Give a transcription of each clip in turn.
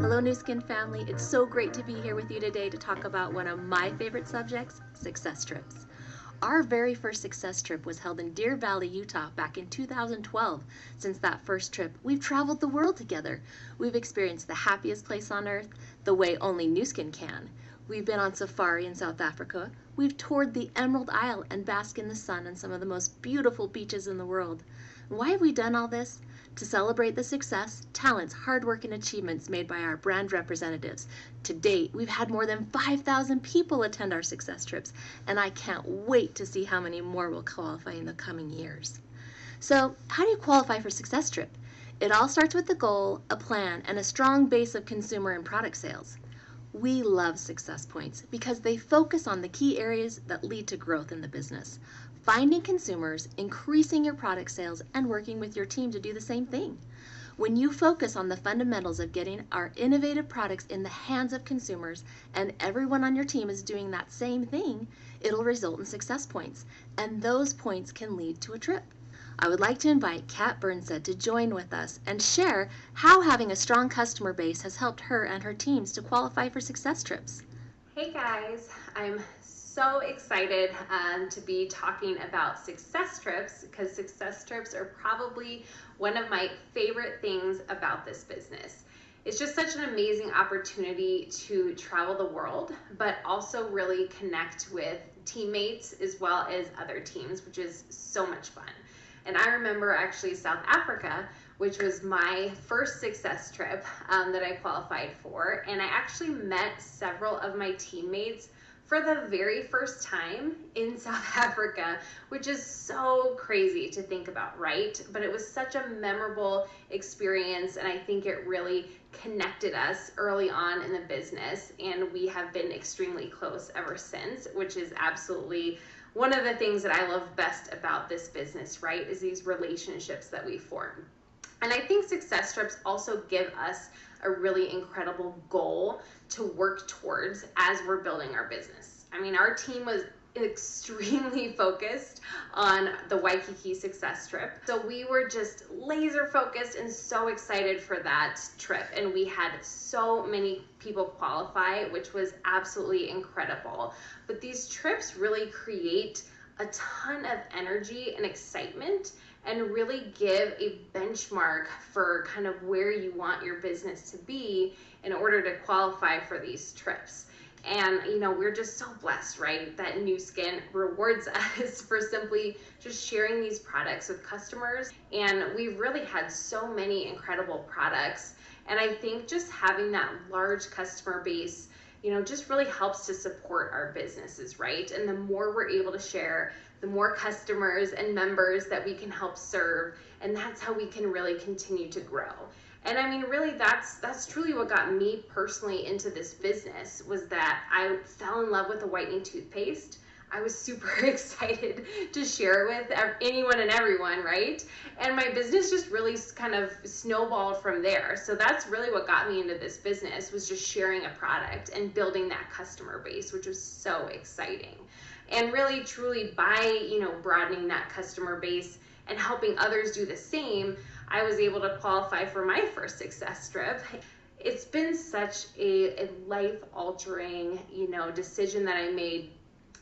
Hello, New Skin family. It's so great to be here with you today to talk about one of my favorite subjects, success trips. Our very first success trip was held in Deer Valley, Utah back in 2012. Since that first trip, we've traveled the world together. We've experienced the happiest place on earth, the way only New Skin can. We've been on safari in South Africa. We've toured the Emerald Isle and basked in the sun on some of the most beautiful beaches in the world. And why have we done all this? To celebrate the success, talents, hard work, and achievements made by our brand representatives. To date, we've had more than 5,000 people attend our success trips, and I can't wait to see how many more will qualify in the coming years. So, how do you qualify for a success trip? It all starts with the goal, a plan, and a strong base of consumer and product sales. We love success points because they focus on the key areas that lead to growth in the business. Finding consumers, increasing your product sales, and working with your team to do the same thing. When you focus on the fundamentals of getting our innovative products in the hands of consumers and everyone on your team is doing that same thing, it'll result in success points, and those points can lead to a trip. I would like to invite Kat Burnstead to join with us and share how having a strong customer base has helped her and her teams to qualify for success trips. Hey guys, I'm so excited to be talking about success trips because success trips are probably one of my favorite things about this business. It's just such an amazing opportunity to travel the world, but also really connect with teammates as well as other teams, which is so much fun. And I remember actually South Africa, which was my first success trip that I qualified for. And I actually met several of my teammates for the very first time in South Africa, which is so crazy to think about, right? But it was such a memorable experience, and I think it really connected us early on in the business, and we have been extremely close ever since, which is absolutely one of the things that I love best about this business, right, is these relationships that we form. And I think success trips also give us a really incredible goal to work towards as we're building our business. I mean, our team was extremely focused on the Waikiki success trip. So we were just laser focused and so excited for that trip. And we had so many people qualify, which was absolutely incredible. But these trips really create a ton of energy and excitement and really give a benchmark for kind of where you want your business to be in order to qualify for these trips. And, you know, we're just so blessed, right, that New Skin rewards us for simply just sharing these products with customers. And we've really had so many incredible products. And I think just having that large customer base, you know, just really helps to support our businesses, right? And the more we're able to share, the more customers and members that we can help serve. And that's how we can really continue to grow. And I mean, really, that's truly what got me personally into this business, was that I fell in love with the whitening toothpaste. I was super excited to share it with anyone and everyone, right? And my business just really kind of snowballed from there. So that's really what got me into this business, was just sharing a product and building that customer base, which was so exciting. And really, truly, by, you know, broadening that customer base and helping others do the same, I was able to qualify for my first success trip. It's been such a life-altering, you know, decision that I made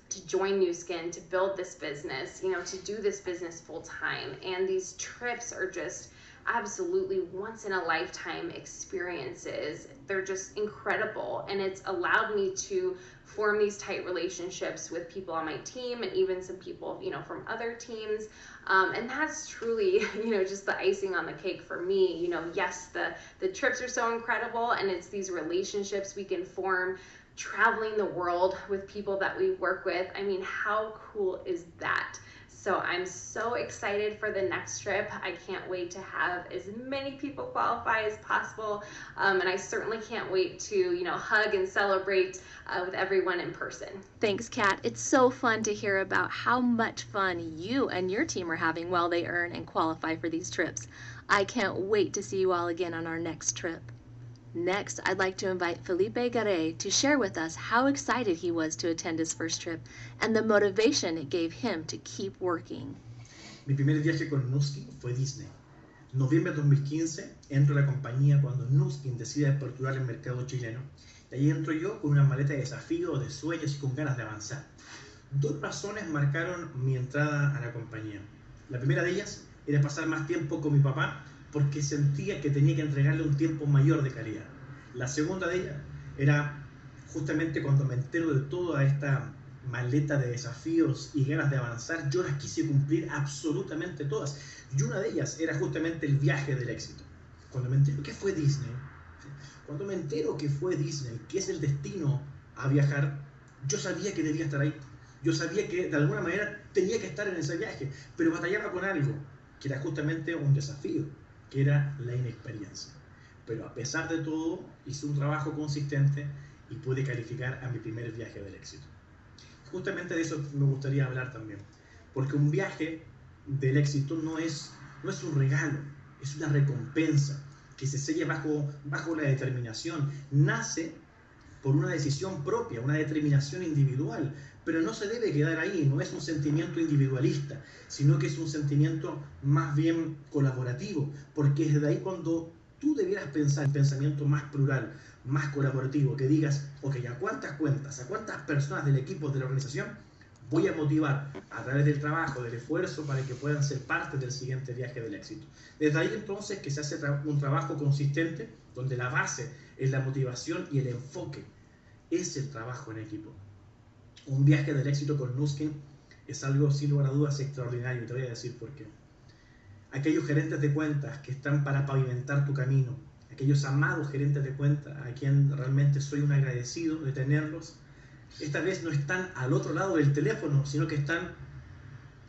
to join New Skin, to build this business, you know, to do this business full time. And these trips are just absolutely once in a lifetime experiences. They're just incredible. And it's allowed me to form these tight relationships with people on my team and even some people, you know, from other teams. And that's truly, you know, just the icing on the cake for me. You know, yes, the trips are so incredible, and it's these relationships we can form traveling the world with people that we work with. I mean, how cool is that? So I'm so excited for the next trip. I can't wait to have as many people qualify as possible. And I certainly can't wait to, you know, hug and celebrate with everyone in person. Thanks, Kat. It's so fun to hear about how much fun you and your team are having while they earn and qualify for these trips. I can't wait to see you all again on our next trip. Next, I'd like to invite Felipe Garay to share with us how excited he was to attend his first trip and the motivation it gave him to keep working. Mi primer viaje con Nuskin fue Disney. Noviembre de 2015, entro a la compañía cuando Nuskin decide aperturar el mercado chileno. Y ahí entro yo con una maleta de desafíos, de sueños y con ganas de avanzar. Dos razones marcaron mi entrada a la compañía. La primera de ellas era pasar más tiempo con mi papá porque sentía que tenía que entregarle un tiempo mayor de calidad. La segunda de ellas era justamente cuando me entero de toda esta maleta de desafíos y ganas de avanzar, yo las quise cumplir absolutamente todas. Y una de ellas era justamente el viaje del éxito. Cuando me entero que fue Disney, cuando me entero que fue Disney, que es el destino a viajar, yo sabía que debía estar ahí. Yo sabía que de alguna manera tenía que estar en ese viaje, pero batallaba con algo, que era justamente un desafío, que era la inexperiencia. Pero a pesar de todo, hice un trabajo consistente y pude calificar a mi primer viaje del éxito. Justamente de eso me gustaría hablar también, porque un viaje del éxito no es un regalo, es una recompensa que se sella bajo la determinación. Nace por una decisión propia, una determinación individual, pero no se debe quedar ahí, no es un sentimiento individualista, sino que es un sentimiento más bien colaborativo, porque es de ahí cuando tú debieras pensar en pensamiento más plural, más colaborativo, que digas, ok, ¿a cuántas cuentas, a cuántas personas del equipo de la organización voy a motivar a través del trabajo, del esfuerzo, para que puedan ser parte del siguiente viaje del éxito? Desde ahí entonces que se hace un trabajo consistente, donde la base es la motivación y el enfoque, es el trabajo en equipo. Un viaje del éxito con Nuskin es algo sin lugar a dudas extraordinario, te voy a decir por qué. Aquellos gerentes de cuentas que están para pavimentar tu camino, aquellos amados gerentes de cuentas a quien realmente soy un agradecido de tenerlos, esta vez no están al otro lado del teléfono, sino que están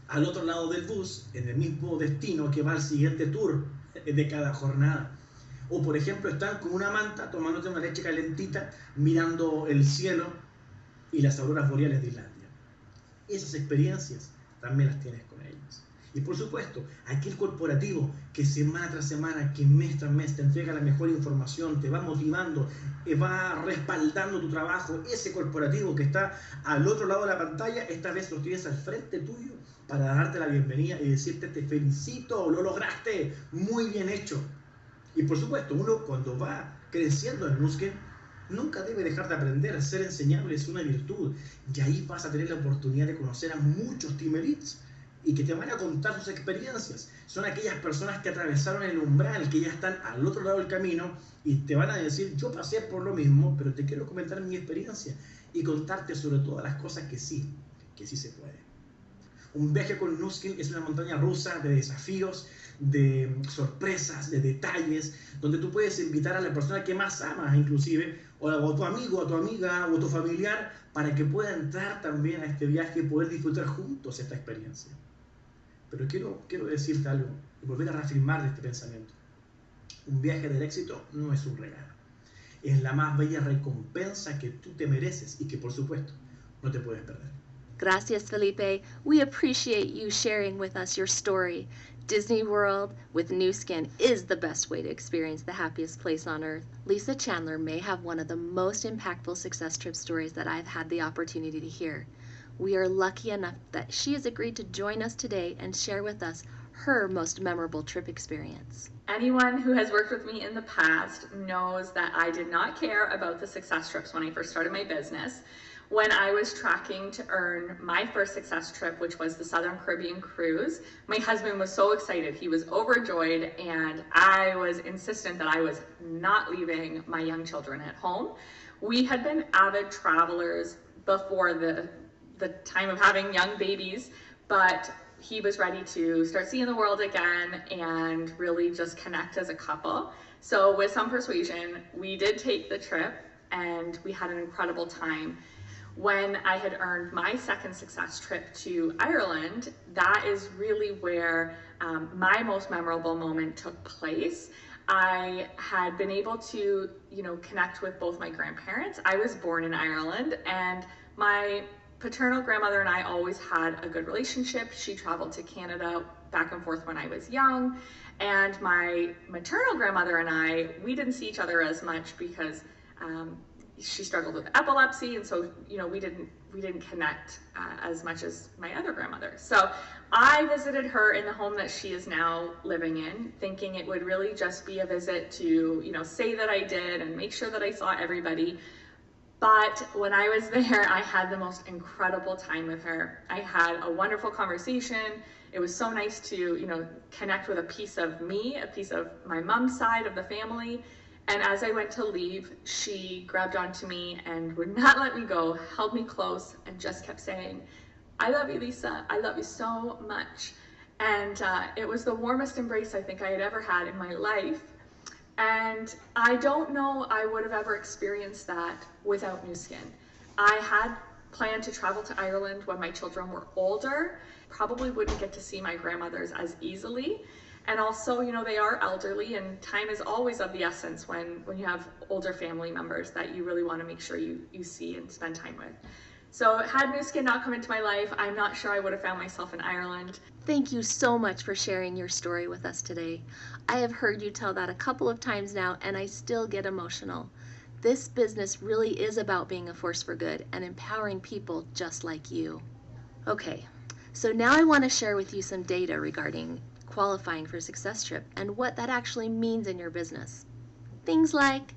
al otro lado del bus, en el mismo destino que va al siguiente tour de cada jornada. O por ejemplo están con una manta tomándote una leche calentita, mirando el cielo y las auroras boreales de Islandia. Esas experiencias también las tienes con ellos. Y por supuesto, aquel corporativo que semana tras semana, que mes tras mes te entrega la mejor información, te va motivando, va respaldando tu trabajo, ese corporativo que está al otro lado de la pantalla, esta vez lo tienes al frente tuyo para darte la bienvenida y decirte te felicito, lo lograste, muy bien hecho. Y por supuesto, uno cuando va creciendo en Nuskin, nunca debe dejar de aprender. Ser enseñable es una virtud. Y ahí vas a tener la oportunidad de conocer a muchos team elites y que te van a contar sus experiencias. Son aquellas personas que atravesaron el umbral, que ya están al otro lado del camino y te van a decir, yo pasé por lo mismo, pero te quiero comentar mi experiencia y contarte sobre todas las cosas que sí se puede. Un viaje con Nuskin es una montaña rusa de desafíos, de sorpresas, de detalles, donde tú puedes invitar a la persona que más amas inclusive, o a tu amigo, a tu amiga, o a tu familiar, para que pueda entrar también a este viaje y poder disfrutar juntos esta experiencia. Pero quiero decirte algo y volver a reafirmar este pensamiento. Un viaje del éxito no es un regalo. Es la más bella recompensa que tú te mereces y que por supuesto no te puedes perder. Gracias, Felipe. We appreciate you sharing with us your story. Disney World with Nuskin is the best way to experience the happiest place on earth. Lisa Chandler may have one of the most impactful success trip stories that I've had the opportunity to hear. We are lucky enough that she has agreed to join us today and share with us her most memorable trip experience. Anyone who has worked with me in the past knows that I did not care about the success trips when I first started my business. When I was tracking to earn my first success trip, which was the Southern Caribbean cruise, my husband was so excited. He was overjoyed, and I was insistent that I was not leaving my young children at home. We had been avid travelers before the time of having young babies, but he was ready to start seeing the world again and really just connect as a couple. So with some persuasion, we did take the trip, and we had an incredible time. When I had earned my second success trip to Ireland, that is really where my most memorable moment took place. I had been able to, connect with both my grandparents. I was born in Ireland, and my paternal grandmother and I always had a good relationship. She traveled to Canada back and forth when I was young. And my maternal grandmother and I, we didn't see each other as much because she struggled with epilepsy, and so we didn't connect as much as my other grandmother. So I visited her in the home that she is now living in, thinking it would really just be a visit to say that I did and make sure that I saw everybody. But when I was there, I had the most incredible time with her. I had a wonderful conversation. It was so nice to connect with a piece of me, a piece of my mom's side of the family. And as I went to leave, she grabbed onto me and would not let me go, held me close, and just kept saying, "I love you, Lisa. I love you so much." And it was the warmest embrace I think I had ever had in my life. And I don't know I would have ever experienced that without Nu Skin. I had planned to travel to Ireland when my children were older. Probably wouldn't get to see my grandmothers as easily. And also, they are elderly, and time is always of the essence when you have older family members that you really want to make sure you see and spend time with. So had Nu Skin not come into my life, I'm not sure I would have found myself in Ireland. Thank you so much for sharing your story with us today. I have heard you tell that a couple of times now, and I still get emotional. This business really is about being a force for good and empowering people just like you. Okay, so now I want to share with you some data regarding qualifying for Success Trip and what that actually means in your business. Things like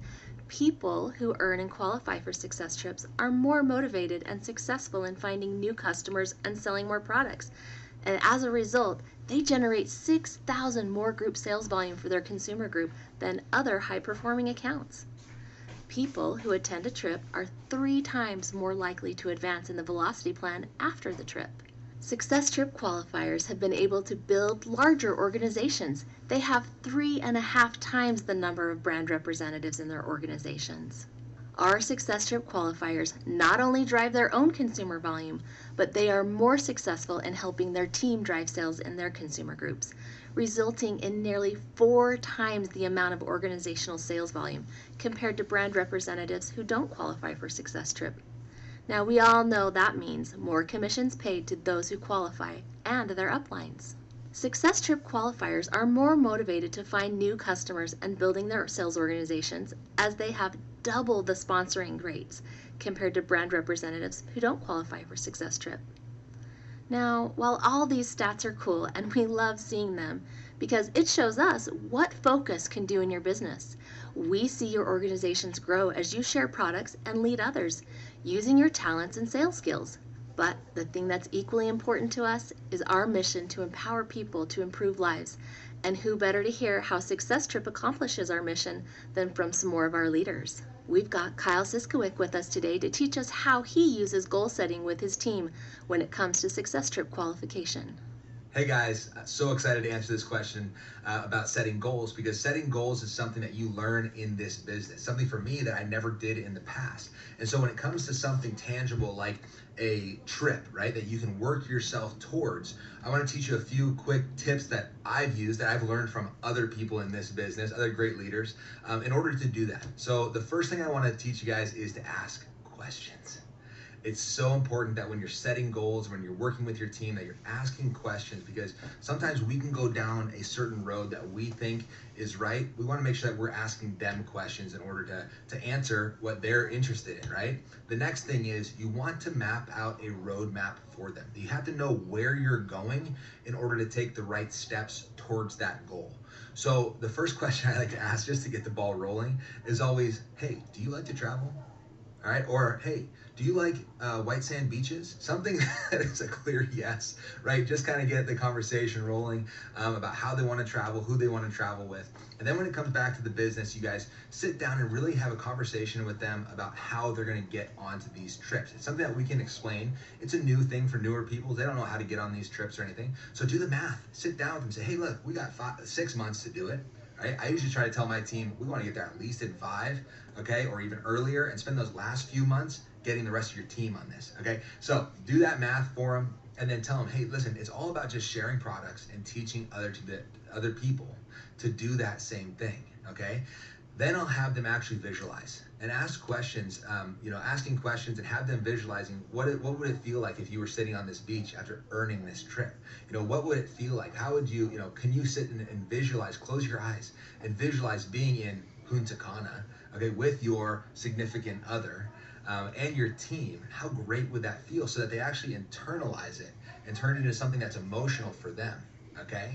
people who earn and qualify for Success Trips are more motivated and successful in finding new customers and selling more products. And as a result, they generate 6,000 more group sales volume for their consumer group than other high-performing accounts. People who attend a trip are 3 times more likely to advance in the Velocity Plan after the trip. Success Trip qualifiers have been able to build larger organizations. They have 3.5 times the number of brand representatives in their organizations. Our Success Trip qualifiers not only drive their own consumer volume, but they are more successful in helping their team drive sales in their consumer groups, resulting in nearly 4 times the amount of organizational sales volume compared to brand representatives who don't qualify for Success Trip. Now, we all know that means more commissions paid to those who qualify and their uplines. Success Trip qualifiers are more motivated to find new customers and building their sales organizations, as they have double the sponsoring rates compared to brand representatives who don't qualify for Success Trip. Now, while all these stats are cool and we love seeing them because it shows us what focus can do in your business, we see your organizations grow as you share products and lead others using your talents and sales skills. But the thing that's equally important to us is our mission to empower people to improve lives. And who better to hear how Success Trip accomplishes our mission than from some more of our leaders. We've got Kyle Siskowick with us today to teach us how he uses goal setting with his team when it comes to Success Trip qualification. Hey guys, so excited to answer this question about setting goals, because setting goals is something that you learn in this business, something for me that I never did in the past. And so when it comes to something tangible like a trip, right, that you can work yourself towards, I want to teach you a few quick tips that I've used, that I've learned from other people in this business, other great leaders, in order to do that. So the first thing I want to teach you guys is to ask questions. It's so important that when you're setting goals, when you're working with your team, that you're asking questions, because sometimes we can go down a certain road that we think is right. We want to make sure that we're asking them questions in order to answer what they're interested in, right? The next thing is you want to map out a roadmap for them. You have to know where you're going in order to take the right steps towards that goal. So the first question I like to ask, just to get the ball rolling, is always, hey, do you like to travel? All right, or hey, do you like white sand beaches? Something that is a clear yes, right? Just kind of get the conversation rolling about how they want to travel, who they want to travel with. And then when it comes back to the business, you guys sit down and really have a conversation with them about how they're going to get onto these trips. It's something that we can explain. It's a new thing for newer people. They don't know how to get on these trips or anything. So do the math. Sit down with them and say, hey, look, we got 6 months to do it. Right? I usually try to tell my team, we want to get there at least in 5, okay, or even earlier, and spend those last few months getting the rest of your team on this, okay? So do that math for them, and then tell them, hey, listen, it's all about just sharing products and teaching other people to do that same thing, okay? Then I'll have them actually visualize and ask questions, asking questions and have them visualizing what would it feel like if you were sitting on this beach after earning this trip? What would it feel like? How would you, can you sit and visualize, close your eyes and visualize being in Punta Cana, okay, with your significant other and your team, how great would that feel, so that they actually internalize it and turn it into something that's emotional for them, okay?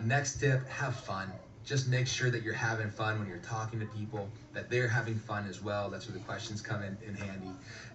Next tip, have fun. Just make sure that you're having fun when you're talking to people, that they're having fun as well. That's where the questions come in handy.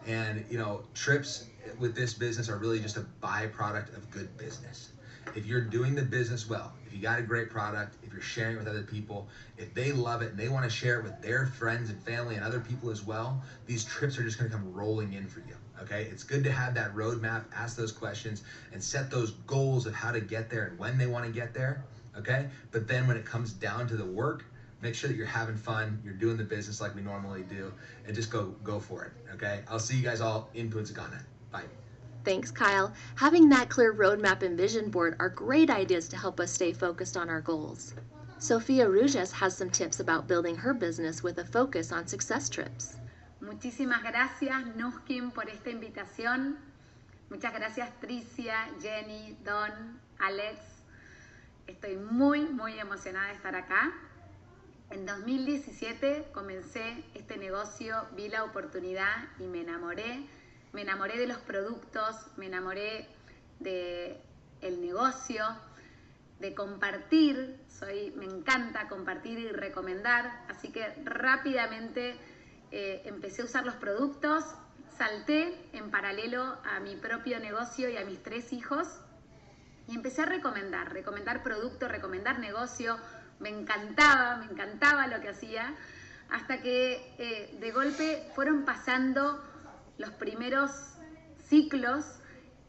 And, you know, trips with this business are really just a byproduct of good business. If you're doing the business well, if you got a great product, if you're sharing it with other people, if they love it and they want to share it with their friends and family and other people as well, these trips are just going to come rolling in for you, okay? It's good to have that roadmap, ask those questions, and set those goals of how to get there and when they want to get there, okay? But then when it comes down to the work, make sure that you're having fun, you're doing the business like we normally do, and just go for it, okay? I'll see you guys all in Punta Cana. Bye. Thanks, Kyle. Having that clear roadmap and vision board are great ideas to help us stay focused on our goals. Sofia Rujas has some tips about building her business with a focus on success trips. Muchísimas gracias, Nuskin, por esta invitación. Muchas gracias, Tricia, Jenny, Don, Alex. Estoy muy emocionada de estar acá. En 2017 comencé este negocio, vi la oportunidad y me enamoré. Me enamoré de los productos, me enamoré del negocio, de compartir. Me encanta compartir y recomendar, así que rápidamente empecé a usar los productos, salté en paralelo a mi propio negocio y a mis 3 hijos y empecé a recomendar producto, recomendar negocio. Me encantaba lo que hacía, hasta que de golpe fueron pasando los primeros ciclos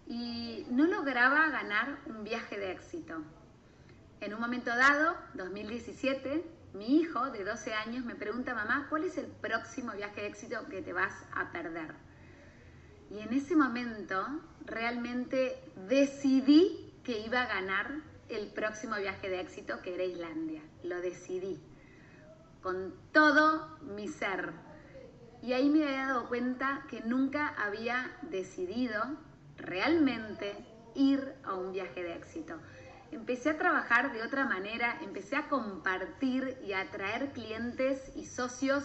y no lograba ganar un viaje de éxito. En un momento dado, 2017, mi hijo de 12 años me pregunta: mamá, ¿cuál es el próximo viaje de éxito que te vas a perder? Y en ese momento realmente decidí que iba a ganar el próximo viaje de éxito, que era Islandia. Lo decidí con todo mi ser. Y ahí me había dado cuenta que nunca había decidido realmente ir a un viaje de éxito. Empecé a trabajar de otra manera, empecé a compartir y a atraer clientes y socios,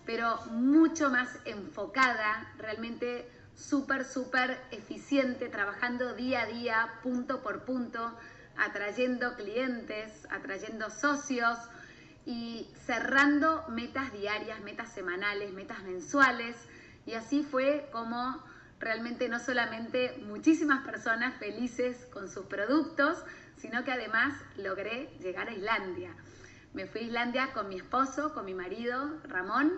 pero mucho más enfocada, realmente súper eficiente, trabajando día a día, punto por punto, atrayendo clientes, atrayendo socios y cerrando metas diarias, metas semanales, metas mensuales. Y así fue como realmente no solamente muchísimas personas felices con sus productos, sino que además logré llegar a Islandia. Me fui a Islandia con mi esposo, con mi marido, Ramón,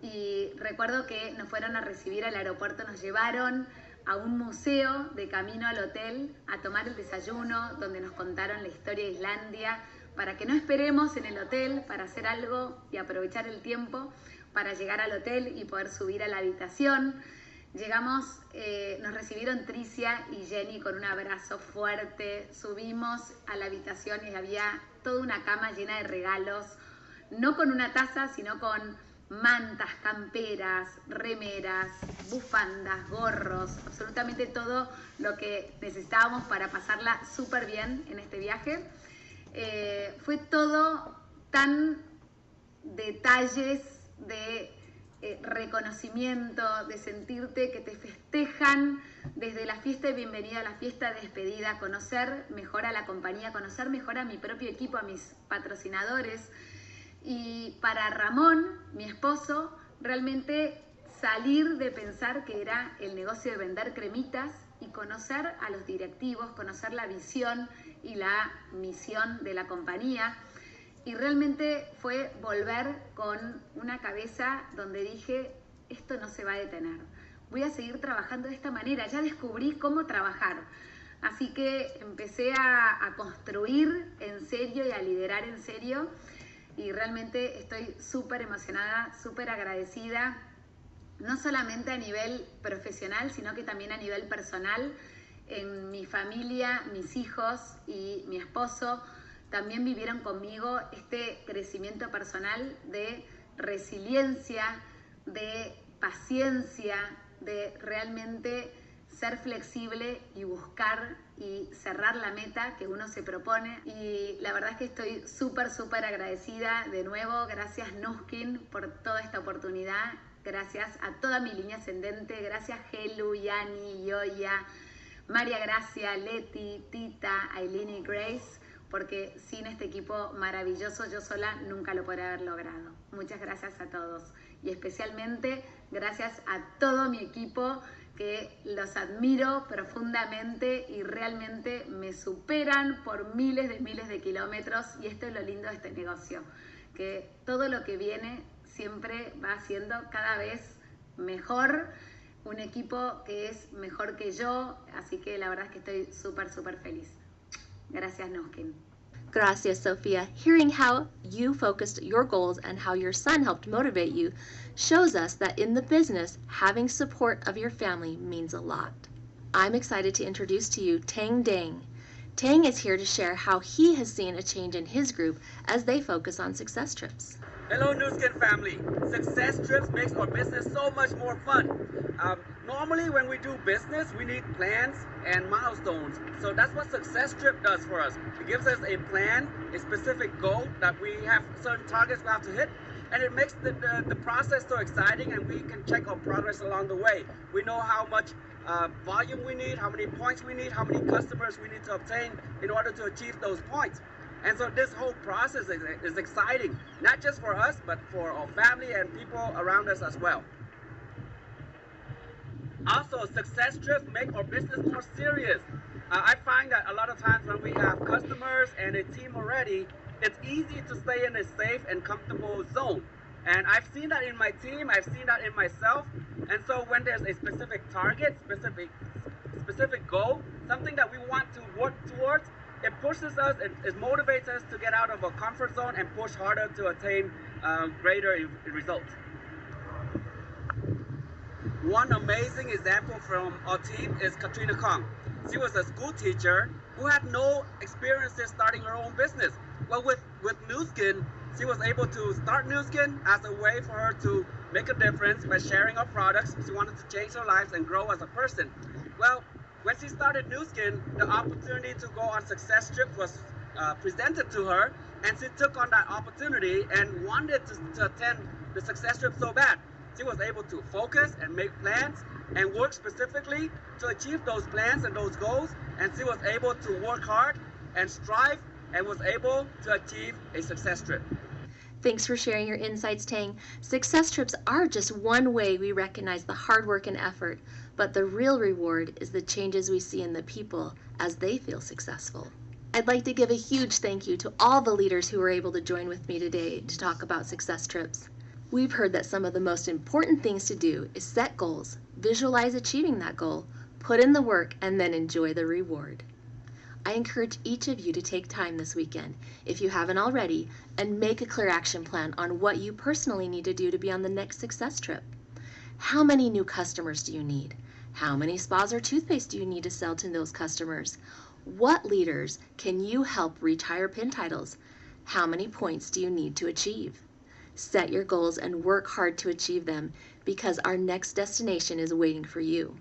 y recuerdo que nos fueron a recibir al aeropuerto, nos llevaron a un museo de camino al hotel a tomar el desayuno, donde nos contaron la historia de Islandia, para que no esperemos en el hotel, para hacer algo y aprovechar el tiempo para llegar al hotel y poder subir a la habitación. Llegamos, nos recibieron Tricia y Jenny con un abrazo fuerte, subimos a la habitación y había toda una cama llena de regalos, no con una taza, sino con mantas, camperas, remeras, bufandas, gorros, absolutamente todo lo que necesitábamos para pasarla súper bien en este viaje. Fue todo tan detalles de reconocimiento, de sentirte que te festejan desde la fiesta de bienvenida a la fiesta de despedida, conocer mejor a la compañía, conocer mejor a mi propio equipo, a mis patrocinadores. Y para Ramón, mi esposo, realmente salir de pensar que era el negocio de vender cremitas y conocer a los directivos, conocer la visión y la misión de la compañía. Y realmente fue volver con una cabeza donde dije, esto no se va a detener. Voy a seguir trabajando de esta manera. Ya descubrí cómo trabajar. Así que empecé a construir en serio y a liderar en serio. Y realmente estoy súper emocionada, súper agradecida, no solamente a nivel profesional, sino que también a nivel personal. En mi familia, mis hijos y mi esposo también vivieron conmigo este crecimiento personal de resiliencia, de paciencia, de realmente ser flexible y buscar y cerrar la meta que uno se propone. Y la verdad es que estoy súper agradecida de nuevo. Gracias Nuskin por toda esta oportunidad. Gracias a toda mi línea ascendente. Gracias Helu, Yani, Yoya, María Gracia, Leti, Tita, Aileen y Grace, porque sin este equipo maravilloso yo sola nunca lo podría haber logrado. Muchas gracias a todos y especialmente gracias a todo mi equipo, que los admiro profundamente y realmente me superan por miles de kilómetros, y esto es lo lindo de este negocio, que todo lo que viene siempre va siendo cada vez mejor, un equipo que es mejor que yo, así que la verdad es que estoy súper feliz. Gracias Nuskin. Gracias, Sophia. Hearing how you focused your goals and how your son helped motivate you shows us that in the business, having support of your family means a lot. I'm excited to introduce to you Tang Dang. Tang is here to share how he has seen a change in his group as they focus on success trips. Hello Nuskin family. Success trips makes our business so much more fun. Normally when we do business, we need plans and milestones. So that's what success trip does for us. It gives us a plan, a specific goal that we have certain targets we have to hit, and it makes the process so exciting, and we can check our progress along the way. We know how much volume we need, how many points we need, how many customers we need to obtain in order to achieve those points. And so this whole process is exciting, not just for us, but for our family and people around us as well. Also, success trips make our business more serious. I find that a lot of times when we have customers and a team already, it's easy to stay in a safe and comfortable zone. And I've seen that in my team, I've seen that in myself. And so when there's a specific target, specific goal, something that we want to work towards, it pushes us, it motivates us to get out of our comfort zone and push harder to attain greater results. One amazing example from our team is Katrina Kong. She was a school teacher who had no experiences starting her own business. Well, with Nuskin, she was able to start Nuskin as a way for her to make a difference by sharing our products. She wanted to change her lives and grow as a person. Well, when she started Nuskin, the opportunity to go on success trips was presented to her, and she took on that opportunity and wanted to attend the success trip so bad. She was able to focus and make plans and work specifically to achieve those plans and those goals, and she was able to work hard and strive and was able to achieve a success trip. Thanks for sharing your insights, Tang. Success trips are just one way we recognize the hard work and effort, but the real reward is the changes we see in the people as they feel successful. I'd like to give a huge thank you to all the leaders who were able to join with me today to talk about success trips. We've heard that some of the most important things to do is set goals, visualize achieving that goal, put in the work, and then enjoy the reward. I encourage each of you to take time this weekend, if you haven't already, and make a clear action plan on what you personally need to do to be on the next success trip. How many new customers do you need? How many spas or toothpaste do you need to sell to those customers? What leaders can you help reach higher pin titles? How many points do you need to achieve? Set your goals and work hard to achieve them, because our next destination is waiting for you.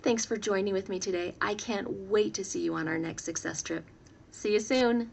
Thanks for joining with me today. I can't wait to see you on our next success trip. See you soon.